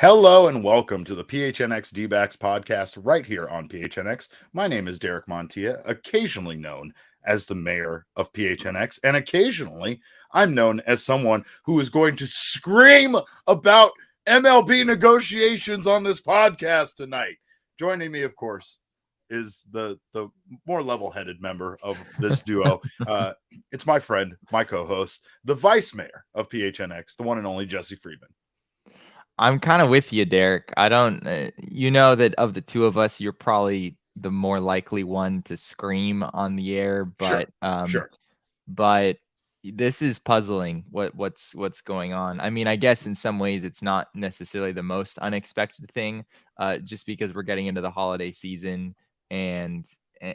Hello and welcome to the PHNX D-backs podcast right here on PHNX. My name is Derek Montilla, occasionally known as the mayor of PHNX, and occasionally I'm known as someone who is going to scream about MLB negotiations on this podcast tonight. Joining me, of course, is the more level-headed member of this duo. It's my friend, my co-host, the vice mayor of PHNX, the one and only Jesse Friedman. I'm kind of with you, Derek. I don't, that of the two of us, you're probably the more likely one to scream on the air, Sure. but this is puzzling. What's going on? I mean, I guess in some ways it's not necessarily the most unexpected thing, just because we're getting into the holiday season, and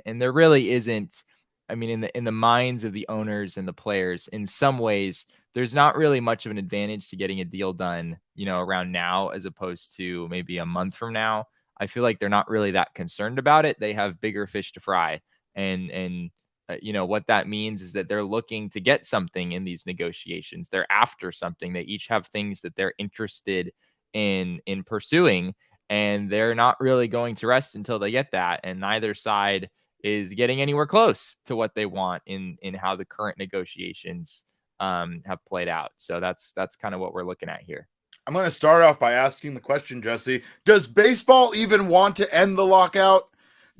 there really isn't. I mean, in the minds of the owners and the players, in some ways, there's not really much of an advantage to getting a deal done, around now as opposed to maybe a month from now. I feel like they're not really that concerned about it. They have bigger fish to fry, and what that means is that they're looking to get something in these negotiations. They're after something. They each have things that they're interested in pursuing, and they're not really going to rest until they get that. And neither side is getting anywhere close to what they want in how the current negotiations have played out. So that's kind of what we're looking at here. I'm going to start off by asking the question, Jesse. Does baseball even want to end the lockout?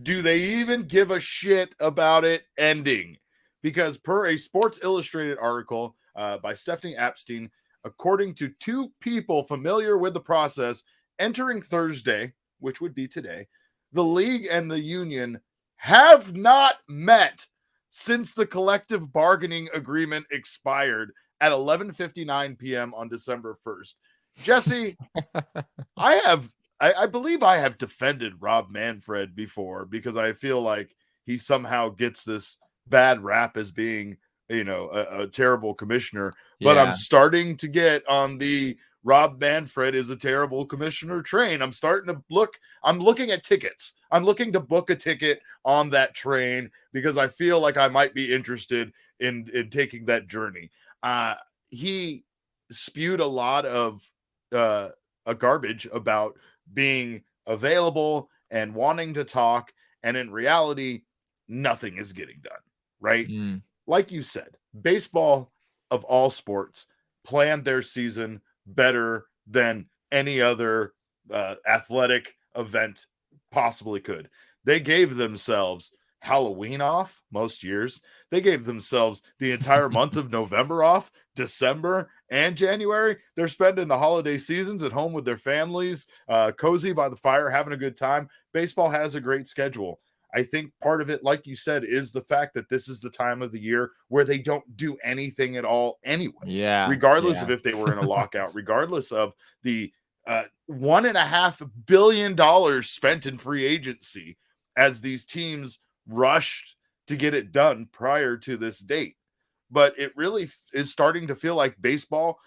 Do they even give a shit about it ending? Because per a Sports Illustrated article by Stephanie Epstein, according to two people familiar with the process, entering Thursday, which would be today, the league and the union have not met since the collective bargaining agreement expired at 11:59 p.m. on December 1st. Jesse, I believe I have defended Rob Manfred before because I feel like he somehow gets this bad rap as being, a terrible commissioner. But I'm starting to get on the Rob Manfred is a terrible commissioner train. I'm looking at tickets. I'm looking to book a ticket on that train because I feel like I might be interested in taking that journey. He spewed a lot of a garbage about being available and wanting to talk, and in reality, nothing is getting done, right? Like you said, baseball of all sports planned their season better than any other athletic event possibly could. They gave themselves Halloween off most years. They gave themselves the entire month of November off, December and January. They're spending the holiday seasons at home with their families, cozy by the fire, having a good time. Baseball has a great schedule. I think part of it, like you said, is the fact that this is the time of the year where they don't do anything at all anyway. Regardless of if they were in a lockout, regardless of the $1.5 billion spent in free agency as these teams rushed to get it done prior to this date. But it really is starting to feel like baseball,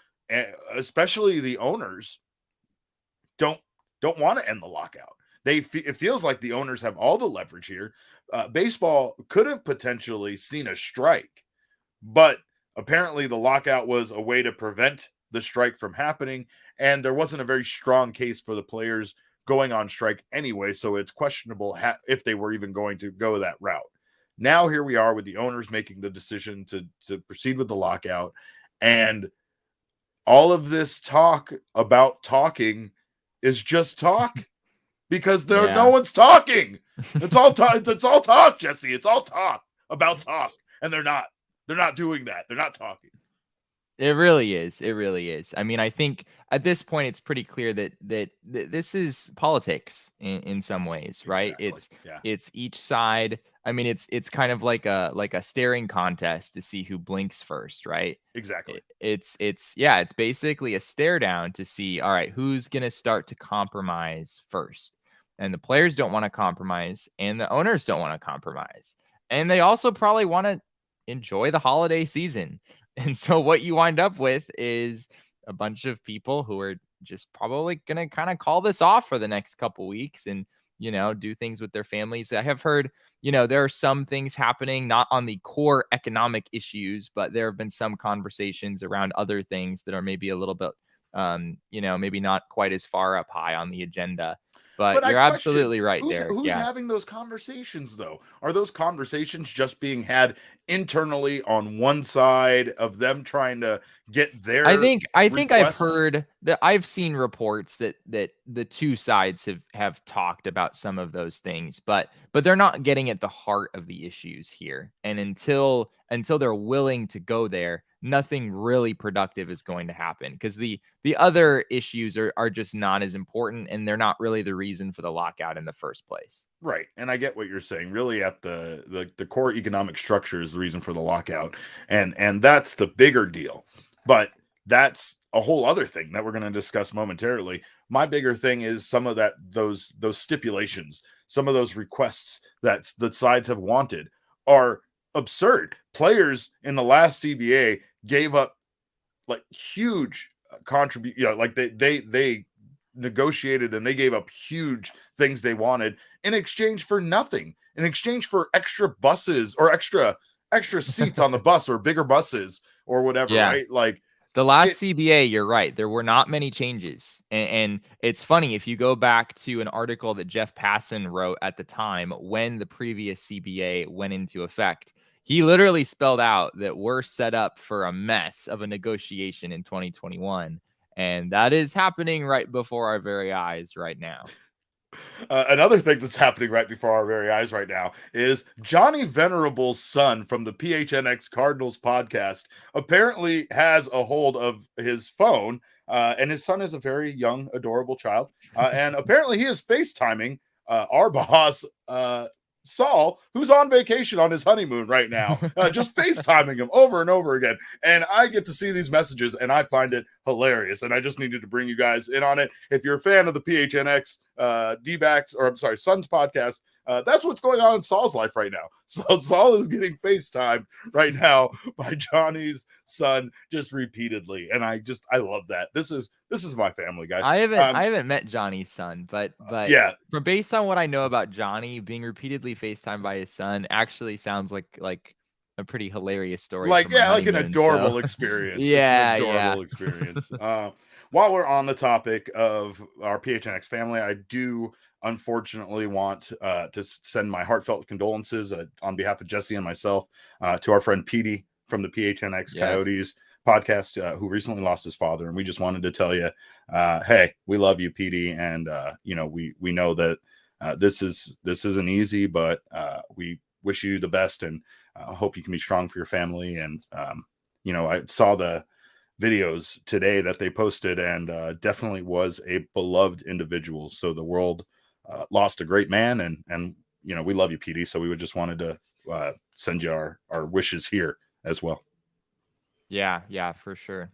especially the owners, don't want to end the lockout. It feels like the owners have all the leverage here. Baseball could have potentially seen a strike, but apparently the lockout was a way to prevent the strike from happening, and there wasn't a very strong case for the players going on strike anyway, so it's questionable if they were even going to go that route. Now here we are with the owners making the decision to proceed with the lockout, and all of this talk about talking is just talk because no one's talking. It's all talk. It's all talk, Jesse. It's all talk about talk, and they're not doing that. They're not talking. It really is. It really is. I mean, I think at this point, it's pretty clear that this is politics in some ways, right? Exactly. It's each side. I mean, it's kind of like a staring contest to see who blinks first, right? Exactly. It's basically a stare down to see, all right, who's gonna start to compromise first. And the players don't want to compromise, and the owners don't want to compromise, and they also probably want to enjoy the holiday season. And so what you wind up with is a bunch of people who are just probably going to kind of call this off for the next couple weeks and, do things with their families. I have heard, there are some things happening, not on the core economic issues, but there have been some conversations around other things that are maybe a little bit maybe not quite as far up high on the agenda. But But I you're question absolutely right there. who's Yeah. having those conversations though? Are those conversations just being had internally on one side of them trying to get I their think I've requests? heard that I've seen reports that the two sides have talked about some of those things, but they're not getting at the heart of the issues here. And until they're willing to go there, nothing really productive is going to happen, because the other issues are just not as important, and they're not really the reason for the lockout in the first place. Right. And I get what you're saying. Really at the core economic structure is the reason for the lockout. And that's the bigger deal. But that's a whole other thing that we're going to discuss momentarily. My bigger thing is some of those stipulations, some of those requests that the sides have wanted are absurd. Players in the last CBA gave up like huge contribute, like they negotiated and they gave up huge things they wanted in exchange for nothing, in exchange for extra buses or extra seats on the bus or bigger buses or whatever, Yeah. right? Like The last it CBA, you're right. There were not many changes. And it's funny, if you go back to an article that Jeff Passan wrote at the time when the previous CBA went into effect, he literally spelled out that we're set up for a mess of a negotiation in 2021. And that is happening right before our very eyes right now. Another thing that's happening right before our very eyes right now is Johnny Venerable's son from the PHNX Cardinals podcast apparently has a hold of his phone, and his son is a very young, adorable child. And apparently, he is FaceTiming our boss, Saul, who's on vacation on his honeymoon right now, just FaceTiming him over and over again. And I get to see these messages, and I find it hilarious. And I just needed to bring you guys in on it. If you're a fan of the PHNX D-backs, or I'm sorry, Suns podcast, that's what's going on in Saul's life right now. So Saul is getting FaceTimed right now by Johnny's son just repeatedly, and I love that. This is my family, guys. I haven't met Johnny's son, but Yeah, from based on what I know about Johnny, being repeatedly FaceTimed by his son actually sounds like a pretty hilarious story like from a yeah, like an honeymoon. So adorable experience. It's an yeah, yeah. adorable experience. While we're on the topic of our PHNX family, I do unfortunately want to send my heartfelt condolences on behalf of Jesse and myself to our friend Petey from the PHNX Yes. Coyotes podcast, who recently lost his father, and we just wanted to tell you, hey, we love you, Petey, and we know that this isn't easy, but we wish you the best, and hope you can be strong for your family. And I saw the videos today that they posted, and definitely was a beloved individual. So the world lost a great man, and we love you, Petey. So we would just wanted to send you our wishes here as well. Yeah, for sure.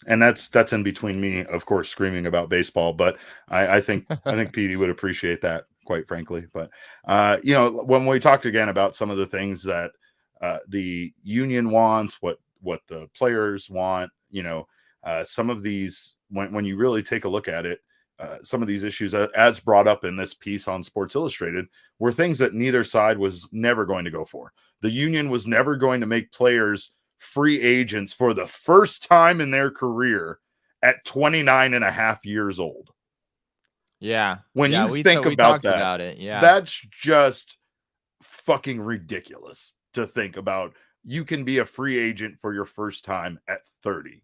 And that's in between me, of course, screaming about baseball, but I think Petey would appreciate that, quite frankly. But when we talked again about some of the things that the union wants, what the players want, some of these, when you really take a look at it, some of these issues, as brought up in this piece on Sports Illustrated, were things that neither side was never going to go for. The union was never going to make players free agents for the first time in their career at 29 and a half years old. Yeah. When Yeah, you we think about talked that, about it. Yeah. that's just fucking ridiculous to think about. You can be a free agent for your first time at 30.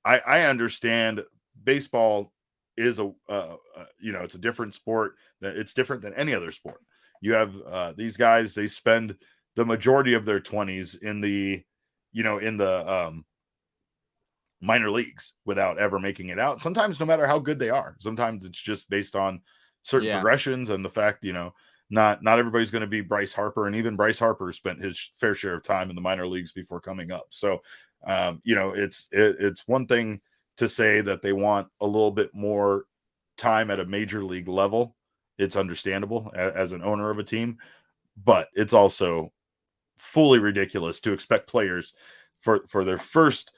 I understand baseball is it's a different sport. It's different than any other sport. You have these guys, they spend the majority of their 20s in the minor leagues without ever making it out. Sometimes, no matter how good they are, sometimes it's just based on certain progressions and the fact, not everybody's going to be Bryce Harper, and even Bryce Harper spent his fair share of time in the minor leagues before coming up. So, it's one thing to say that they want a little bit more time at a major league level. It's understandable as an owner of a team, but it's also fully ridiculous to expect players for their first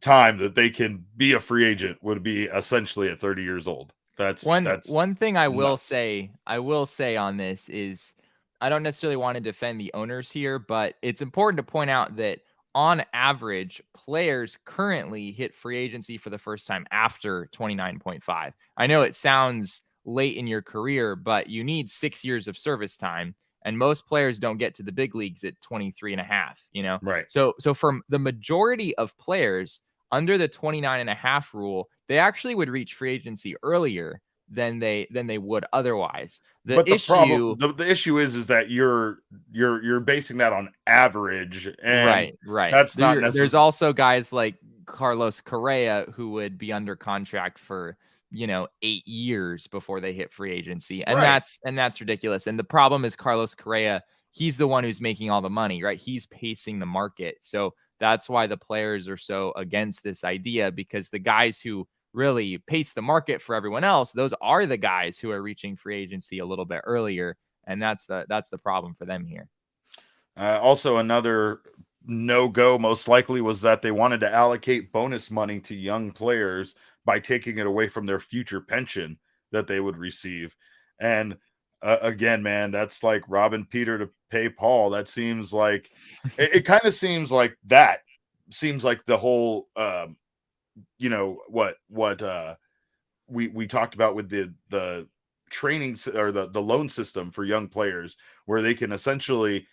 time that they can be a free agent would be essentially at 30 years old. That's one thing I will nuts. say on this is, I don't necessarily want to defend the owners here, but it's important to point out that on average, players currently hit free agency for the first time after 29.5. I know it sounds late in your career, but you need 6 years of service time. And most players don't get to the big leagues at 23 and a half, Right. So for the majority of players under the 29 and a half rule, they actually would reach free agency earlier than they would otherwise. But the issue is that you're basing that on average, and right. that's not necessarily. There's also guys like Carlos Correa who would be under contract for 8 years before they hit free agency, and Right. that's ridiculous. And the problem is Carlos Correa, he's the one who's making all the money, right? He's pacing the market, so that's why the players are so against this idea, because the guys who really pace the market for everyone else, those are the guys who are reaching free agency a little bit earlier, and that's the problem for them here. Also, another no-go most likely was that they wanted to allocate bonus money to young players by taking it away from their future pension that they would receive. And again, man, that's like robbing Peter to pay Paul. That seems like it kind of seems like the whole what we talked about with the training or the loan system for young players, where they can essentially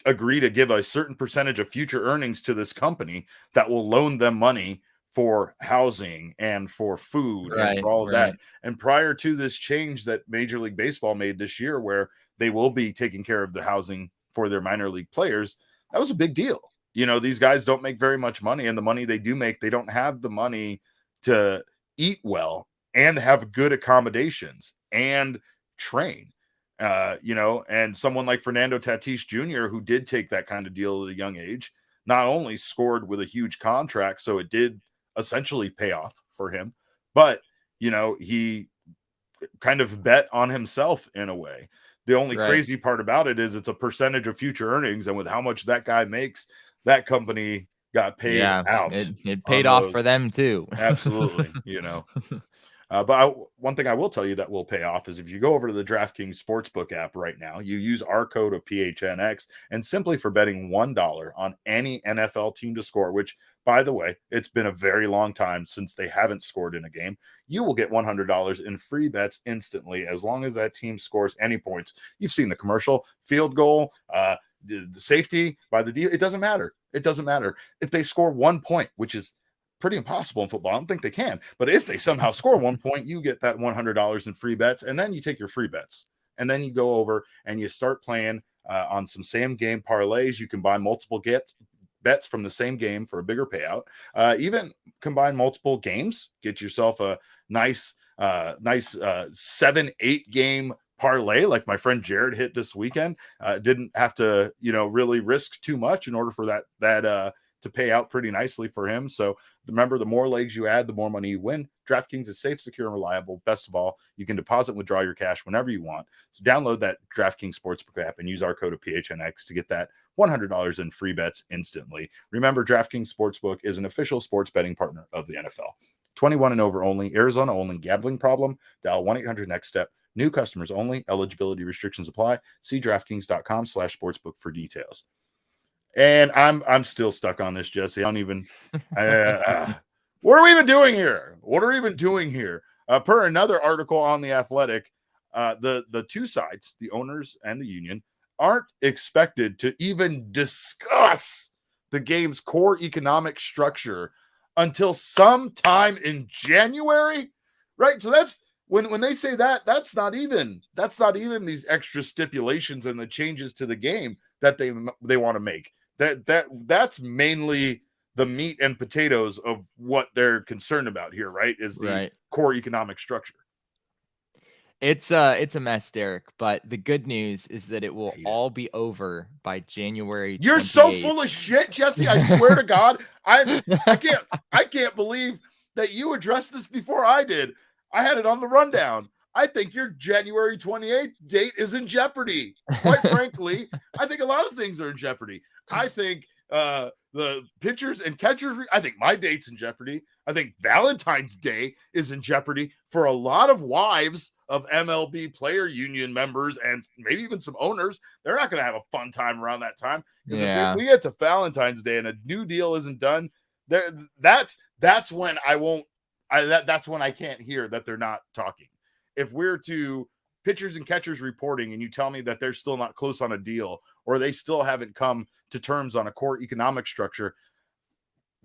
agree to give a certain percentage of future earnings to this company that will loan them money for housing and for food and for all of that. And prior to this change that Major League Baseball made this year, where they will be taking care of the housing for their minor league players, that was a big deal. These guys don't make very much money, and the money they do make, they don't have the money to eat well and have good accommodations and train. And someone like Fernando Tatis Jr., who did take that kind of deal at a young age, not only scored with a huge contract, so it did essentially pay off for him, but he kind of bet on himself in a way. The only crazy part about it is it's a percentage of future earnings, and with how much that guy makes, that company got paid out. It paid off for them too. Absolutely. But one thing I will tell you that will pay off is if you go over to the DraftKings Sportsbook app right now, you use our code of PHNX, and simply for betting $1 on any NFL team to score, which, by the way, it's been a very long time since they haven't scored in a game, you will get $100 in free bets instantly as long as that team scores any points. You've seen the commercial, field goal, the safety by the deal. It doesn't matter. It doesn't matter. If they score 1 point, which is pretty impossible in football, I don't think they can, but if they somehow score 1 point, you get that $100 in free bets, and then you take your free bets, and then you go over and you start playing on some same game parlays. You can buy multiple bets from the same game for a bigger payout. Even combine multiple games, get yourself a nice 7-8 game parlay like my friend Jared hit this weekend. Didn't have to really risk too much in order for that to pay out pretty nicely for him. So remember, the more legs you add, the more money you win. DraftKings is safe, secure, and reliable. Best of all, you can deposit and withdraw your cash whenever you want. So download that DraftKings Sportsbook app and use our code of PHNX to get that $100 in free bets instantly. Remember, DraftKings Sportsbook is an official sports betting partner of the NFL. 21 and over only. Arizona only. Gambling problem? Dial 1-800-NEXT-STEP. New customers only. Eligibility restrictions apply. See DraftKings.com/sportsbook for details. And I'm still stuck on this, Jesse. I don't even. What are we even doing here? Per another article on The Athletic, the two sides, the owners and the union, aren't expected to even discuss the game's core economic structure until sometime in January, right? So that's when they say that's not even these extra stipulations and the changes to the game that they want to make. That's mainly the meat and potatoes of what they're concerned about here, right? Is the core economic structure. It's a mess, Derek, but the good news is that it will all be over by January 28th. You're so full of shit, Jesse. I swear to God. I can't believe that you addressed this before I did. I had it on the rundown. I think your January 28th date is in jeopardy. Quite frankly, I think a lot of things are in jeopardy. I think the pitchers and catchers. I think my date's in jeopardy. I think Valentine's Day is in jeopardy for a lot of wives of MLB player union members and maybe even some owners. They're not going to have a fun time around that time, because if we get to Valentine's Day and a new deal isn't done, that's when that's when I can't hear that they're not talking. If we're to pitchers and catchers reporting and you tell me that they're still not close on a deal, or they still haven't come to terms on a core economic structure,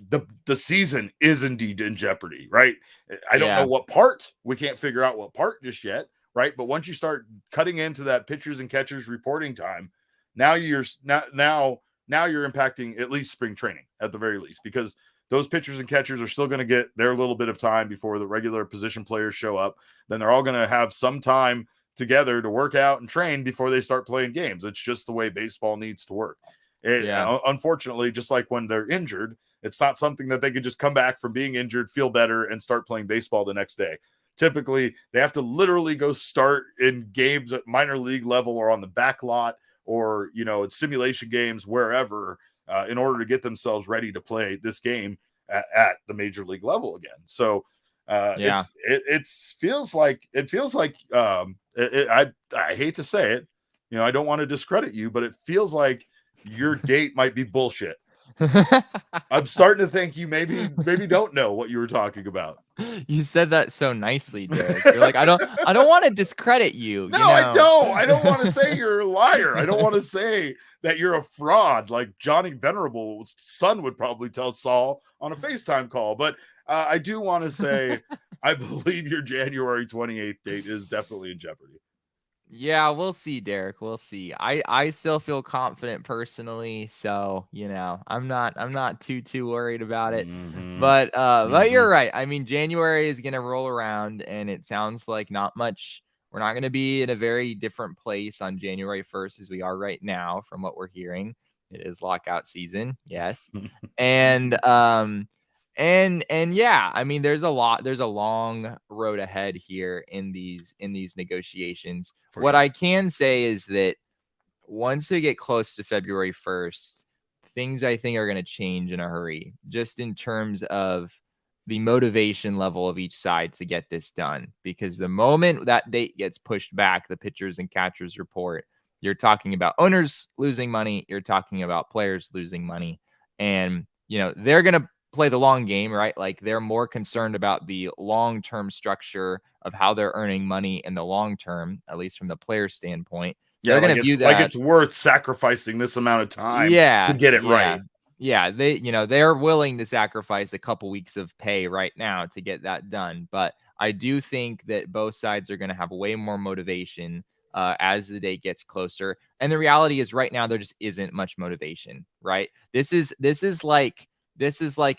the season is indeed in jeopardy, right? I don't know what part. We can't figure out what part just yet, right? But once you start cutting into that pitchers and catchers reporting time, now you're impacting at least spring training at the very least, because those pitchers and catchers are still going to get their little bit of time before the regular position players show up. Then they're all going to have some time together to work out and train before they start playing games. It's just the way baseball needs to work. Unfortunately, just like when they're injured, it's not something that they could just come back from being injured, feel better, and start playing baseball the next day. Typically, they have to literally go start in games at minor league level or on the back lot, or, it's simulation games, wherever, in order to get themselves ready to play this game at the major league level again. So it feels like I hate to say it, I don't want to discredit you, but it feels like your date might be bullshit. I'm starting to think you maybe don't know what you were talking about. You said that so nicely, Derek. You're like, I don't want to discredit you. No, I don't. I don't want to say you're a liar. I don't want to say that you're a fraud, like Johnny Venerable's son would probably tell Saul on a FaceTime call. But I do want to say, I believe your January 28th date is definitely in jeopardy. Yeah, we'll see, Derek. We'll see. I still feel confident personally, so I'm not too worried about it. Mm-hmm. But you're right. I mean, January is gonna roll around, and it sounds like not much. We're not gonna be in a very different place on January 1st as we are right now, from what we're hearing. It is lockout season, yes, and yeah, I mean, there's a long road ahead here in these negotiations. What I can say is that once we get close to February 1st, things I think are going to change in a hurry, just in terms of the motivation level of each side to get this done. Because the moment that date gets pushed back, the pitchers and catchers report, you're talking about owners losing money, you're talking about players losing money, and they're going to play the long game, right? Like, they're more concerned about the long-term structure of how they're earning money in the long term, at least from the player standpoint. They're going to view that like it's worth sacrificing this amount of time to get it right. Yeah, they're willing to sacrifice a couple weeks of pay right now to get that done. But I do think that both sides are going to have way more motivation as the date gets closer. And the reality is, right now there just isn't much motivation, right? This is like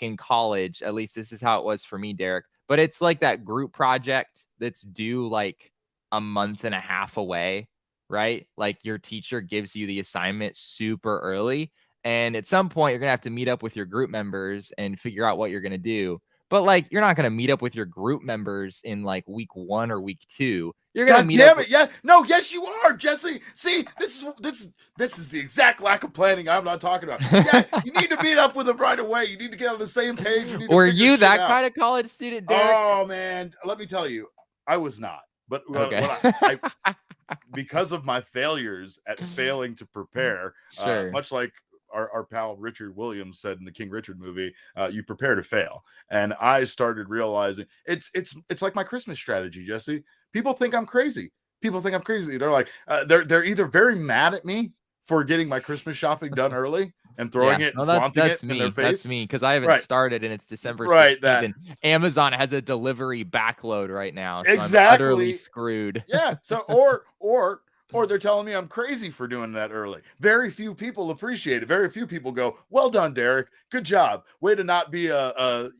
in college, at least this is how it was for me, Derek. But it's like that group project that's due like a month and a half away, right? Like, your teacher gives you the assignment super early, and at some point you're going to have to meet up with your group members and figure out what you're going to do. But like, you're not going to meet up with your group members in like week 1 or week 2. You're going to meet up. Yes, you are, Jesse. See, this is the exact lack of planning I'm not talking about. Yeah, you need to meet up with them right away. You need to get on the same page. Were you that kind of college student, Derek? Oh man, let me tell you, I was not. But because of my failures at failing to prepare, much like our pal Richard Williams said in the King Richard movie, you prepare to fail. And I started realizing it's like my Christmas strategy, Jesse. People think I'm crazy. They're like, they're either very mad at me for getting my Christmas shopping done early and throwing it and flaunting it in their face. That's me, because I haven't started, and it's December 16th, and Amazon has a delivery backload right now. So I'm utterly screwed. Yeah. So or they're telling me I'm crazy for doing that early. Very few people appreciate it. Very few people go, "Well done, Derek. Good job. Way to not be a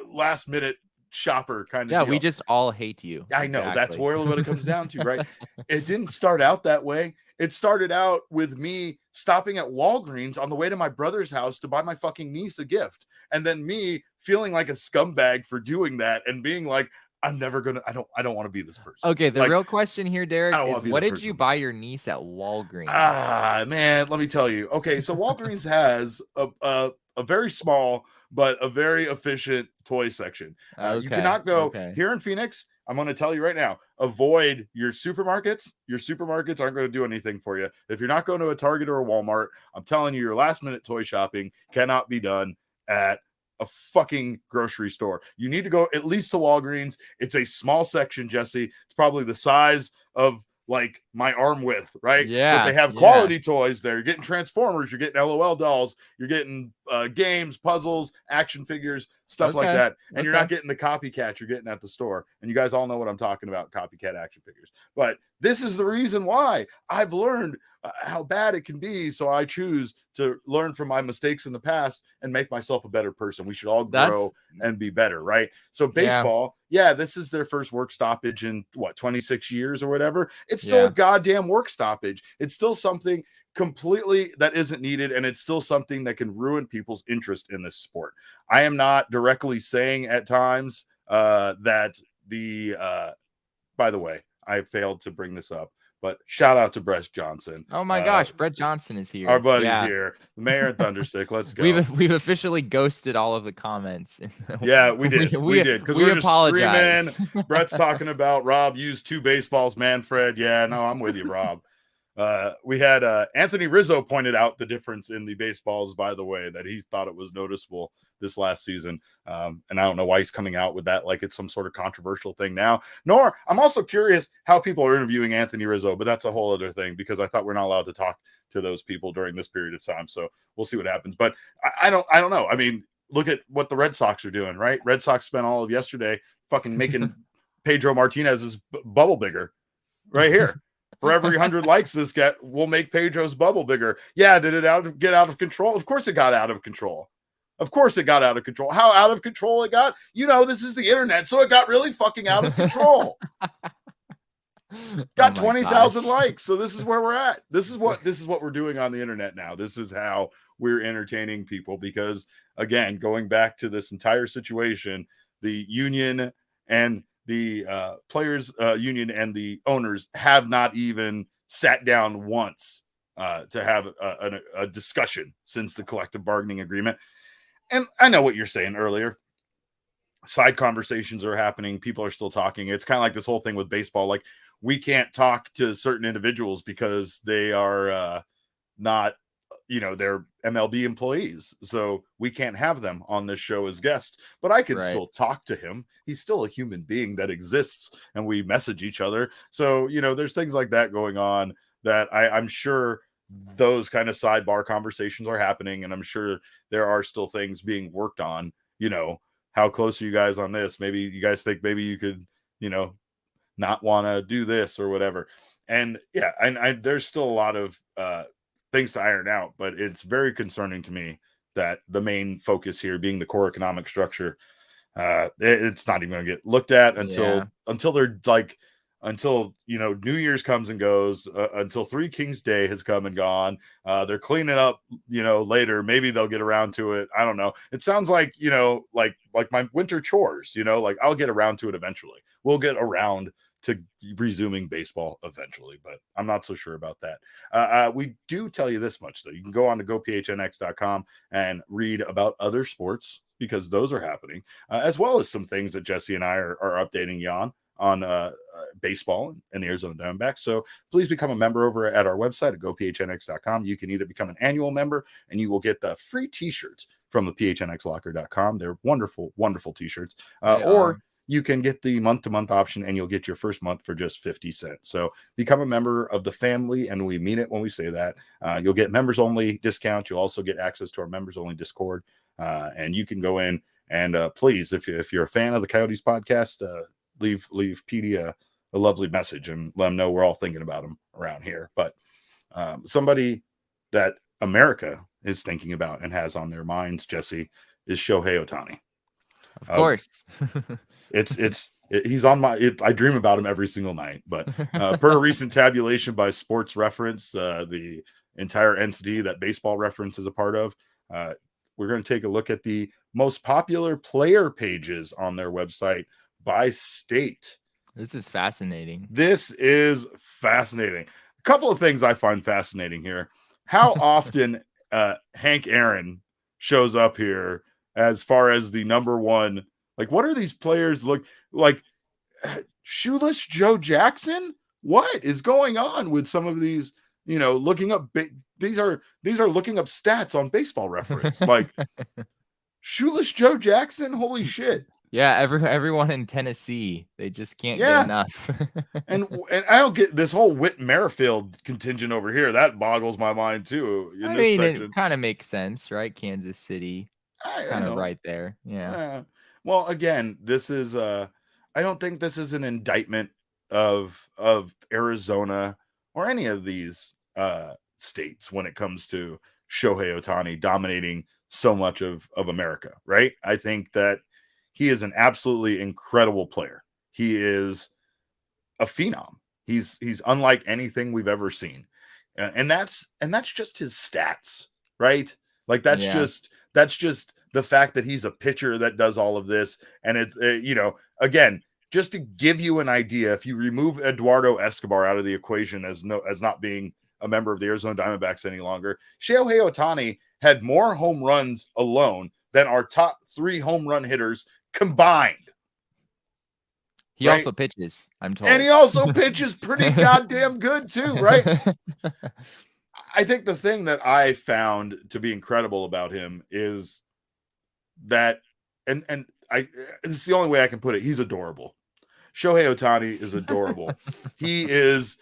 last minute shopper kind of deal." We just all hate you. I know. Exactly. That's what it comes down to, right? It didn't start out that way. It started out with me stopping at Walgreens on the way to my brother's house to buy my fucking niece a gift. And then me feeling like a scumbag for doing that and being like, I don't want to be this person. Okay, the real question here, Derek, is what did you buy your niece at Walgreens? Man, let me tell you. Okay, so Walgreens has a a very small but a very efficient toy section. You cannot go here in Phoenix. I'm going to tell you right now, avoid your supermarkets. Your supermarkets aren't going to do anything for you. If you're not going to a Target or a Walmart, I'm telling you, your last minute toy shopping cannot be done at a fucking grocery store. You need to go at least to Walgreens. It's a small section, Jesse. It's probably the size of like my arm width, right? Yeah. But they have quality toys there. You're getting Transformers, you're getting LOL dolls, you're getting games, puzzles, action figures, stuff like that. And you're not getting the copycat you're getting at the store. And you guys all know what I'm talking about, copycat action figures. But this is the reason why I've learned how bad it can be. So I choose to learn from my mistakes in the past and make myself a better person. We should all grow and be better, right? So baseball, this is their first work stoppage in 26 years or whatever. It's still a goddamn work stoppage. It's still something completely that isn't needed, and it's still something that can ruin people's interest in this sport. I am not directly saying at times that the by the way, I failed to bring this up, but shout out to Brett Johnson. Oh my gosh, Brett Johnson is here. Our buddy's here. The mayor of Thunderstick. Let's go. We've officially ghosted all of the comments. Yeah, we did. We did. Because we're apologize. Just screaming. Brett's talking about Rob used 2 baseballs, Manfred. Yeah, no, I'm with you, Rob. We had Anthony Rizzo pointed out the difference in the baseballs, by the way, that he thought it was noticeable this last season. And I don't know why he's coming out with that like it's some sort of controversial thing now. Nor, I'm also curious how people are interviewing Anthony Rizzo, but that's a whole other thing because I thought we're not allowed to talk to those people during this period of time. So we'll see what happens. But I don't know. I mean, look at what the Red Sox are doing, right? Red Sox spent all of yesterday fucking making Pedro Martinez's bubble bigger right here. For every 100 likes this get, we'll make Pedro's bubble bigger. Yeah, did it get out of control? Of course it got out of control. Of course it got out of control. How out of control it got? You know, this is the internet, so it got really fucking out of control. Got 20,000 likes. So this is where we're at. This is what we're doing on the internet now. This is how we're entertaining people because, again, going back to this entire situation, the union and the players union and the owners have not even sat down once to have a discussion since the collective bargaining agreement. And I know what you're saying earlier. Side conversations are happening. People are still talking. It's kind of like this whole thing with baseball. Like we can't talk to certain individuals because they are not, they're MLB employees. So we can't have them on this show as guests, but I can still talk to him. He's still a human being that exists and we message each other. So, there's things like that going on that I'm sure those kind of sidebar conversations are happening. And I'm sure there are still things being worked on, how close are you guys on this? Maybe you guys think maybe you could, not want to do this or whatever. And yeah, there's still a lot of things to iron out, but it's very concerning to me that the main focus here being the core economic structure, it's not even going to get looked at until they're like, until, New Year's comes and goes, until Three Kings Day has come and gone. They're cleaning up, later. Maybe they'll get around to it. I don't know. It sounds like, like my winter chores, like I'll get around to it eventually. We'll get around to resuming baseball eventually, but I'm not so sure about that. We do tell you this much, though. You can go on to gophnx.com and read about other sports because those are happening, as well as some things that Jesse and I are updating you on baseball and the Arizona Diamondbacks. So please become a member over at our website at gophnx.com. You can either become an annual member and you will get the free t-shirts from the phnxlocker.com. They're wonderful, wonderful t-shirts. Or you can get the month-to-month option and you'll get your first month for just 50 cents. So become a member of the family, and we mean it when we say that. You'll get members-only discount. You'll also get access to our members-only Discord. And you can go in and please, if you're a fan of the Coyotes podcast, leave PD a lovely message and let them know we're all thinking about them around here. But somebody that America is thinking about and has on their minds, Jesse, is Shohei Ohtani. Of course. He's on I dream about him every single night, but per a recent tabulation by Sports Reference, the entire entity that Baseball Reference is a part of, we're going to take a look at the most popular player pages on their website by state. This is fascinating. A couple of things I find fascinating here. How often Hank Aaron shows up here as far as the number one. Like, what are these players look like? Shoeless Joe Jackson? What is going on with some of these? Looking up. These are looking up stats on Baseball Reference. Like, Shoeless Joe Jackson? Holy shit! Yeah, everyone in Tennessee, they just can't get enough. and I don't get this whole Whit Merrifield contingent over here. That boggles my mind too. I mean, it kind of makes sense, right? Kansas City, kind of right there. Yeah. Well, again, this is I don't think this is an indictment of Arizona or any of these states when it comes to Shohei Ohtani dominating so much of America, right? I think that he is an absolutely incredible player. He is a phenom. He's unlike anything we've ever seen, and that's just his stats, right? Like that's just the fact that he's a pitcher that does all of this, and it's again, just to give you an idea, if you remove Eduardo Escobar out of the equation as not being a member of the Arizona Diamondbacks any longer, Shohei Ohtani had more home runs alone than our top 3 home run hitters combined. He also pitches, I'm told. And he also pitches pretty goddamn good too, right? I think the thing that I found to be incredible about him is that, and it's the only way I can put it, he's adorable. Shohei Ohtani is adorable. He is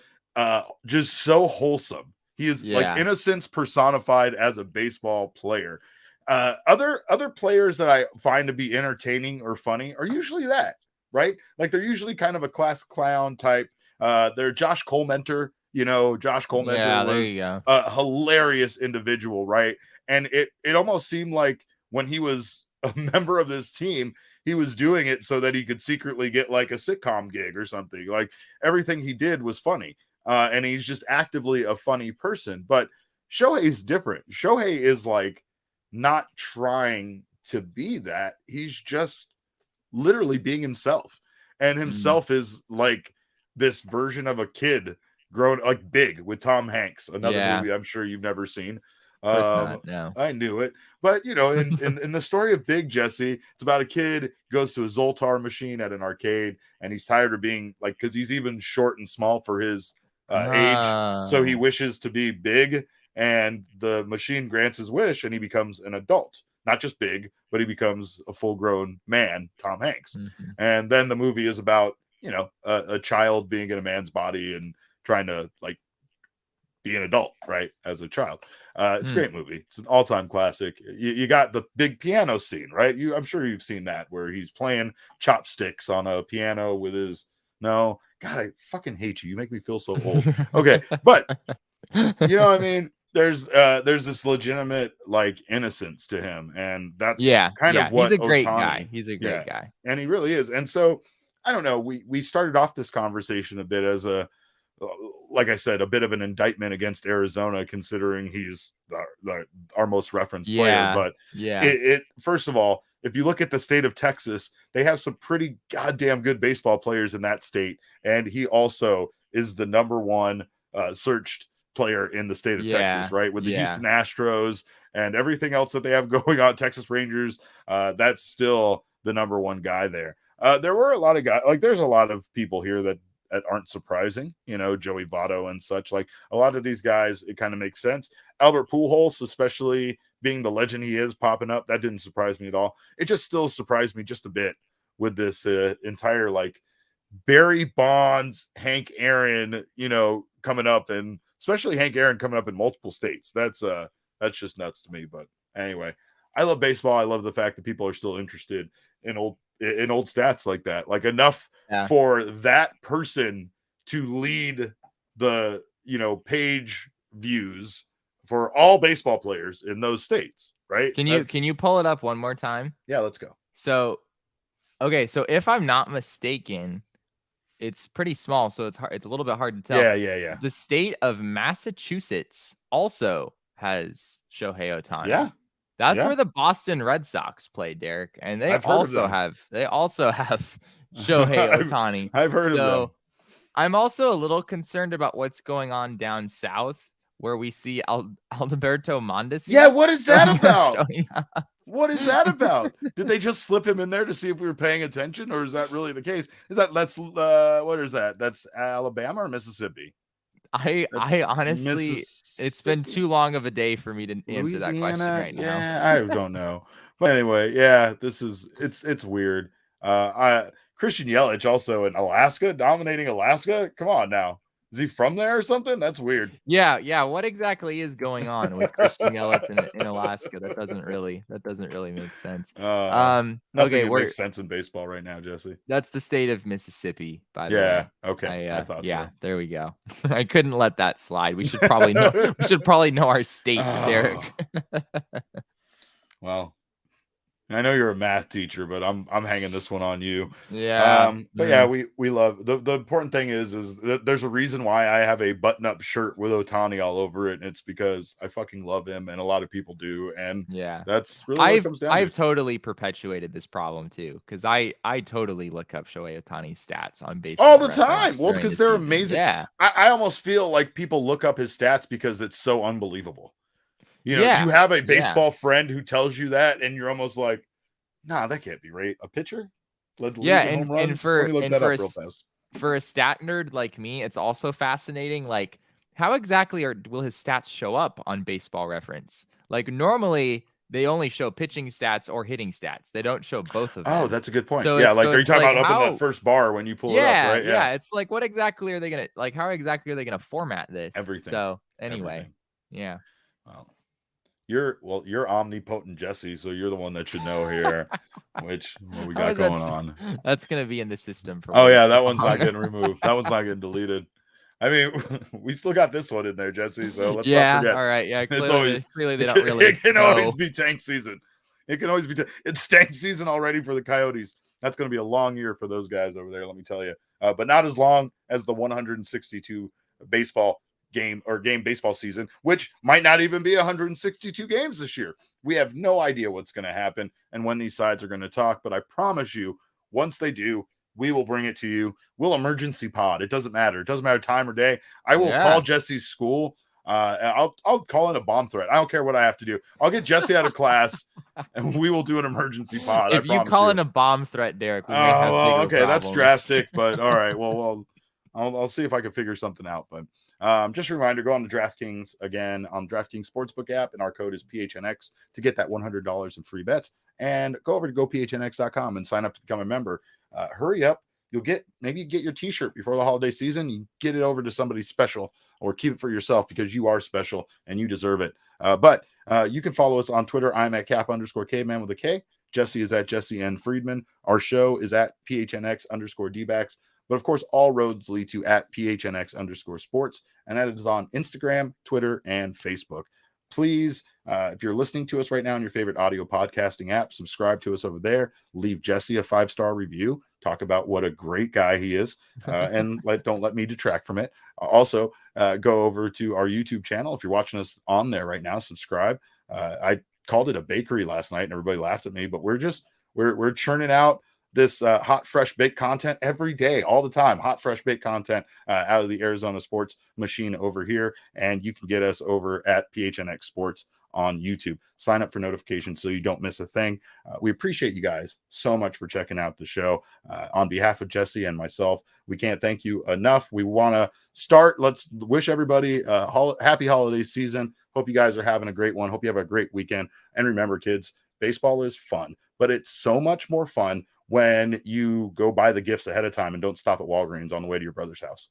just so wholesome. He is like innocence personified as a baseball player. Other players that I find to be entertaining or funny are usually that, right? Like they're usually kind of a class clown type. They're Josh Colmenter. Josh Colmenter was a hilarious individual, right? And it almost seemed like when he was a member of this team, he was doing it so that he could secretly get like a sitcom gig or something. Like everything he did was funny. And he's just actively a funny person. But Shohei's different. Shohei is like not trying to be that. He's just literally being himself. And himself is like this version of a kid grown like Big with Tom Hanks, another movie I'm sure you've never seen. Of course not, no. I knew it. But in the story of Big, Jesse, it's about a kid goes to a Zoltar machine at an arcade, and he's tired of being like, because he's even short and small for his age, so he wishes to be big, and the machine grants his wish, and he becomes an adult, not just big, but he becomes a full-grown man, Tom Hanks. And then the movie is about a child being in a man's body and trying to like be an adult, right, as a child. It's a great movie. It's an all-time classic. You got the big piano scene, right? I'm sure you've seen that, where he's playing chopsticks on a piano with his God, I fucking hate you. You make me feel so old. Okay, but what I mean? There's this legitimate like innocence to him, and that's kind of what he's a great Ohtani, guy. He's a great guy, and he really is. And so I don't know. We started off this conversation a bit as like I said, a bit of an indictment against Arizona, considering he's our most referenced player. But it first of all, if you look at the state of Texas, they have some pretty goddamn good baseball players in that state, and he also is the number one searched player in the state of Texas, right? With the Houston Astros and everything else that they have going on, Texas Rangers, that's still the number one guy there. There were a lot of guys, like there's a lot of people here that aren't surprising, Joey Votto and such. Like a lot of these guys, it kind of makes sense. Albert Pujols, especially being the legend he is, popping up, that didn't surprise me at all. It just still surprised me just a bit with this entire like Barry Bonds, Hank Aaron, coming up, and especially Hank Aaron coming up in multiple states. That's just nuts to me. But anyway, I love baseball. I love the fact that people are still interested in old stats like that, like enough for that person to lead the page views for all baseball players in those states, right? Can you pull it up one more time? Yeah, let's go. So if I'm not mistaken, it's pretty small, so it's a little bit hard to tell. Yeah. The state of Massachusetts also has Shohei Ohtani. That's where the Boston Red Sox play, Derek, and they also have Shohei Ohtani. I've heard of them. I'm also a little concerned about what's going on down south where we see Alberto Mondesi. Yeah, what is that about? What is that about? Did they just slip him in there to see if we were paying attention, or is that really the case? That's what is that? That's Alabama or Mississippi? I honestly, it's been too long of a day for me to answer that question right now. Yeah, I don't know. But anyway, yeah, it's weird. Christian Yelich also in Alaska, dominating Alaska. Come on now. Is he from there or something? That's weird. Yeah. What exactly is going on with Christian Yelich in Alaska? That doesn't really make sense. Nothing okay, makes sense in baseball right now, Jesse. That's the state of Mississippi, by the way. Yeah. Okay. I thought so. There we go. I couldn't let that slide. We should probably know. We should probably know our states, Derek. Well, I know you're a math teacher, but I'm hanging this one on you. Yeah. But yeah, we love the important thing is that there's a reason why I have a button-up shirt with Ohtani all over it, and it's because I fucking love him, and a lot of people do, and yeah, that's really what it comes down to. I've totally perpetuated this problem too, because I totally look up Shohei Ohtani's stats on baseball all the time. Well, because they're amazing. Yeah, I almost feel like people look up his stats because it's so unbelievable. You know, you have a baseball friend who tells you that, and you're almost like, nah, that can't be right. A pitcher? And for a stat nerd like me, it's also fascinating. Like, how exactly will his stats show up on Baseball Reference? Like, normally they only show pitching stats or hitting stats. They don't show both of them. Oh, that's a good point. So yeah, like are you talking about up in that first bar when you pull it up, right? Yeah. It's like, what exactly are they gonna like? How exactly are they gonna format this? Everything. So anyway, yeah. Well, you're omnipotent Jesse, so you're the one that should know here. What we got going on? That's gonna be in the system for. Oh yeah, that one's not getting removed. That one's not getting deleted. I mean, we still got this one in there, Jesse. So let's not forget. All right. Yeah. Clearly they don't really. It can always be tank season. It can always be. It's tank season already for the Coyotes. That's going to be a long year for those guys over there. Let me tell you. But not as long as the 162 game baseball season, which might not even be 162 games this year. We have no idea what's going to happen and when these sides are going to talk, but I promise you, once they do, we will bring it to you. We'll emergency pod. It doesn't matter. It doesn't matter time or day. I will call Jesse's school. I'll call in a bomb threat. I don't care what I have to do. I'll get Jesse out of class and we will do an emergency pod. If you call in a bomb threat, Derek, we may have okay, that's drastic, but all right. Well, I'll see if I can figure something out. But just a reminder, go on to DraftKings again on DraftKings Sportsbook app, and our code is PHNX to get that $100 in free bets. And go over to gophnx.com and sign up to become a member. Hurry up. You'll maybe get your t-shirt before the holiday season. You get it over to somebody special or keep it for yourself because you are special and you deserve it. But you can follow us on Twitter. I'm at Cap_Caveman with a K. Jesse is at Jesse N. Friedman. Our show is at PHNX_DBacks. But of course, all roads lead to at PHNX_sports. And that is on Instagram, Twitter, and Facebook. Please, if you're listening to us right now in your favorite audio podcasting app, subscribe to us over there. Leave Jesse a 5-star review. Talk about what a great guy he is. And don't let me detract from it. Also, go over to our YouTube channel. If you're watching us on there right now, subscribe. I called it a bakery last night and everybody laughed at me, but we're churning out this hot, fresh baked content every day, all the time. Hot, fresh baked content out of the Arizona Sports machine over here. And you can get us over at PHNX Sports on YouTube. Sign up for notifications so you don't miss a thing. We appreciate you guys so much for checking out the show. On behalf of Jesse and myself, we can't thank you enough. We want to start. Let's wish everybody a happy holiday season. Hope you guys are having a great one. Hope you have a great weekend. And remember, kids, baseball is fun, but it's so much more fun when you go buy the gifts ahead of time and don't stop at Walgreens on the way to your brother's house.